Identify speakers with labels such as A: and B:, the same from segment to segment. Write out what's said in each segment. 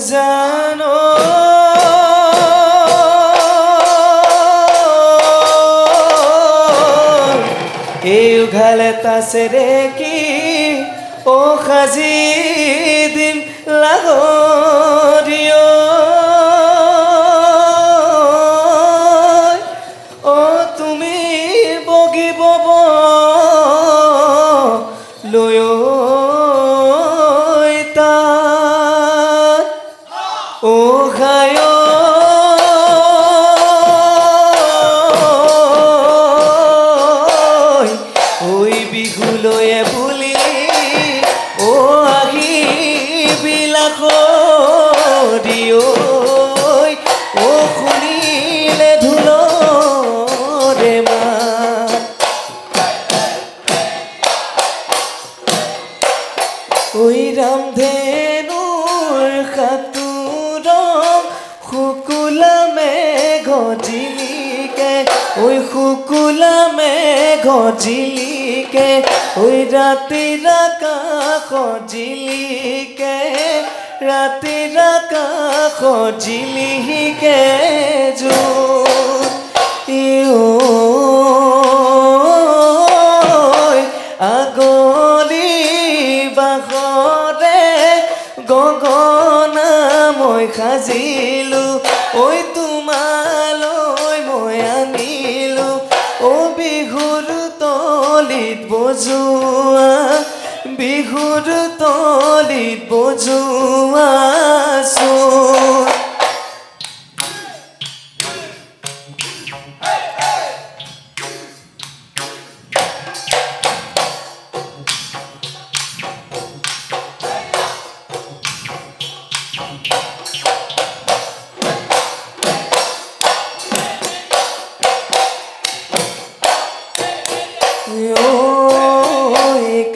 A: জানো এই উঘালে তাছেৰে কি ও খাজি দিম লাগৰিয় ও তুমি বগিব লৈ তাত ও খায় ঐ বিহুলৈয়ে বুলি ও আহি বিলাসৰি ও শুনিলে ঢোলৰে মাত ঐ ৰামধেনুৰ সাঁতোৰম শুকুলা মেঘ জিলিকে ঐ শুকুলা মেঘ জিলিকে ঐ ৰাতিৰ আকাশ জিলিকে ৰাতিৰ আকাশ জিলিকে আগলি বাঘৰে গগনা মই সাজিলো ঐ তোমালৈ মই আনিলো ও বিহুৰ তলিত বজোৱা বিহুৰ তলিত বজোৱা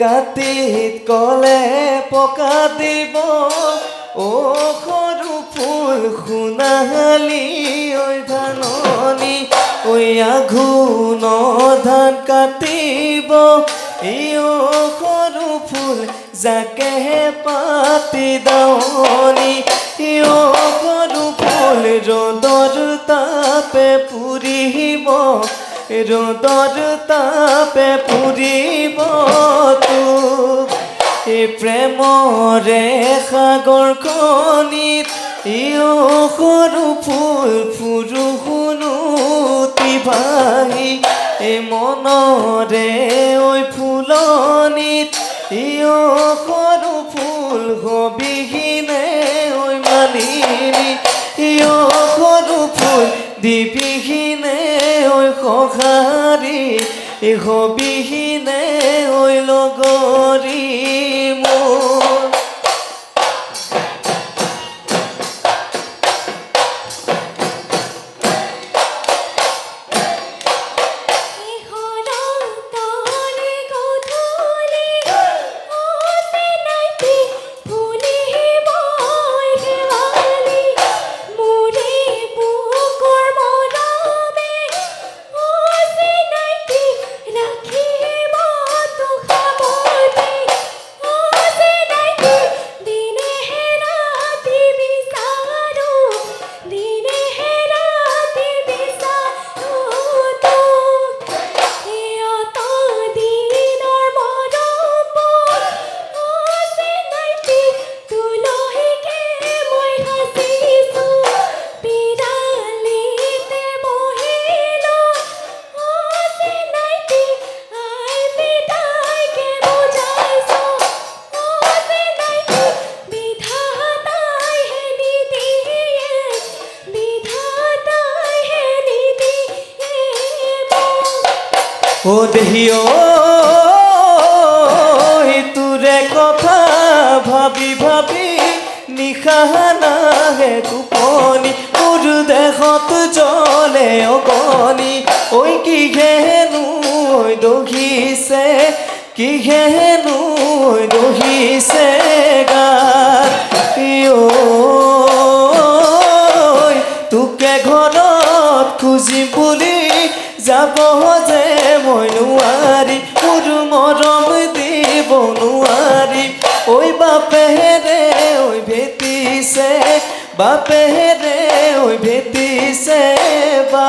A: কাতিত কলে পকা দিব ও সৰু ফুল সোণালী ঐ ধাননি ঐ আঘোণ ধান কাটিব ই ও সৰু ফুল যাকেহে পাতি দাৱনি ই ও সৰু ফুল ৰ'দৰ তাপে পুৰিব ৰ'দৰ তাপে পুৰিব তোক এই প্ৰেমৰে সাগৰখনিত ই ও সৰু ফুল ফুৰু শুনুতি ভাহি এই মনৰে ঐ ফুলনিত ই ও সৰু ফুল হবিহীনে ঐ মালিনী ই ও সৰু ফুল দিবিহীনে ঐ সহাৰি হবিহীনে ঐ লগৰী মোৰ ও দেহিও তোৰে কথা ভাবি ভাবি নিশা নাহে টোপনি মোৰ দেহত জ্বলে অগনি ঐ কিহেনো দহিছে কিহেনো দহিছে গাত তোকে ঘৰত খুজিম বুলি যাব যে মই নোৱাৰি মোৰ মৰম দিব নোৱাৰি ঐ বাপেৰে ঐ ভেটিছে বাপেৰে ঐ ভেটিছে বা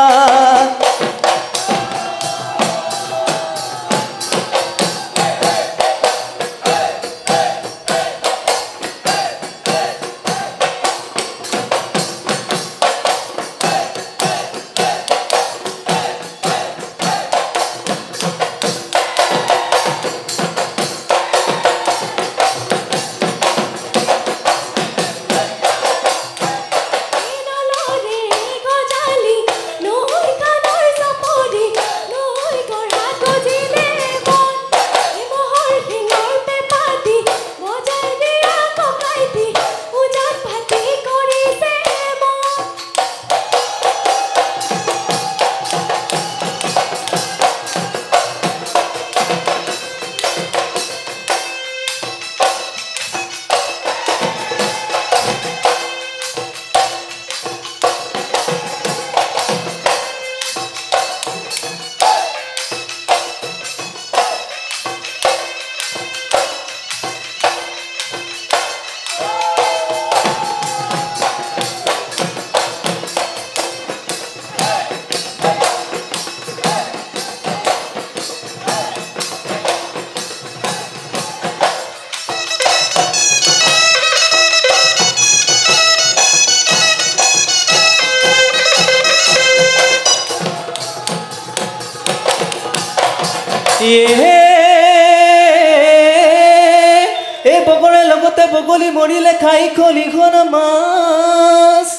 A: এই বগৰে লগতে বগলী মৰিলে খাই খলিখন মাছ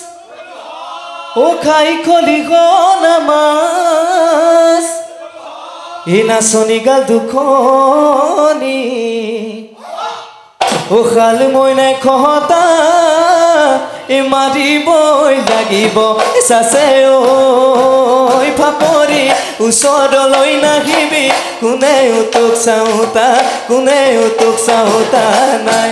A: ও খাই খলিখন মাছ এই নাচনি গাল দুখনি ও খাল মইনাই খহতা এই মাৰিবই লাগিব চাচে ঐ ফাপৰি ওচৰলৈ নাহিবি কোনেও তোক চাওঁতা নাই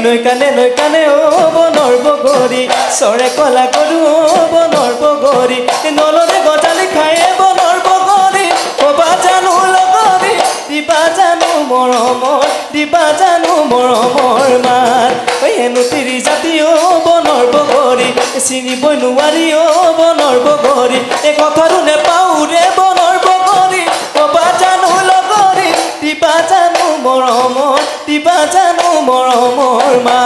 A: নৈ কানে ও বনৰ বগৰী চৰে কলা গৰু ও বনৰ বগৰী নলৰে গজালি খায়ে বনৰ বগৰী কবা জানো লগৰী দিবা জানো মৰমৰ মাত হেনো তিৰি জাতি ও বনৰ বগৰী চিনিবই নোৱাৰি ও বনৰ বগৰী এই কথাৰো নেপাওঁ ৰে বনৰ বগৰী কবা জানো লগৰী দিবা জানো মৰমৰ মা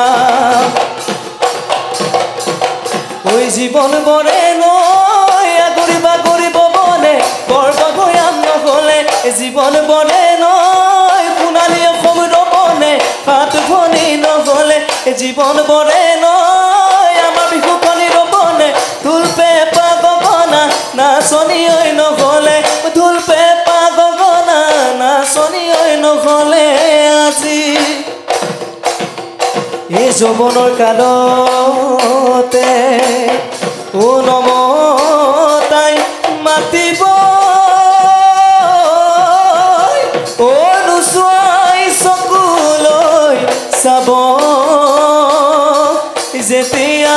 A: ঐ জীৱন বৰে নৈ আগৰি বাগৰি ববনে বৰবগয়াম নহ'লে জীৱন বৰে নৈ সোণালী অসম ৰবনে হাত ভনী নহ'লে জীৱন বৰে নৈ আমাৰ বিহুখনি ৰবনে ঢোল পেঁপা গগনা নাচনি ঐ নহ'লে ঢোল পেঁপা গগনা নাচনি ঐ নহ'লে আজি এই যৌৱনৰ কালতে ও নমতাই মাতিব ও নোচোৱাই চকুলৈ চাব যেতিয়া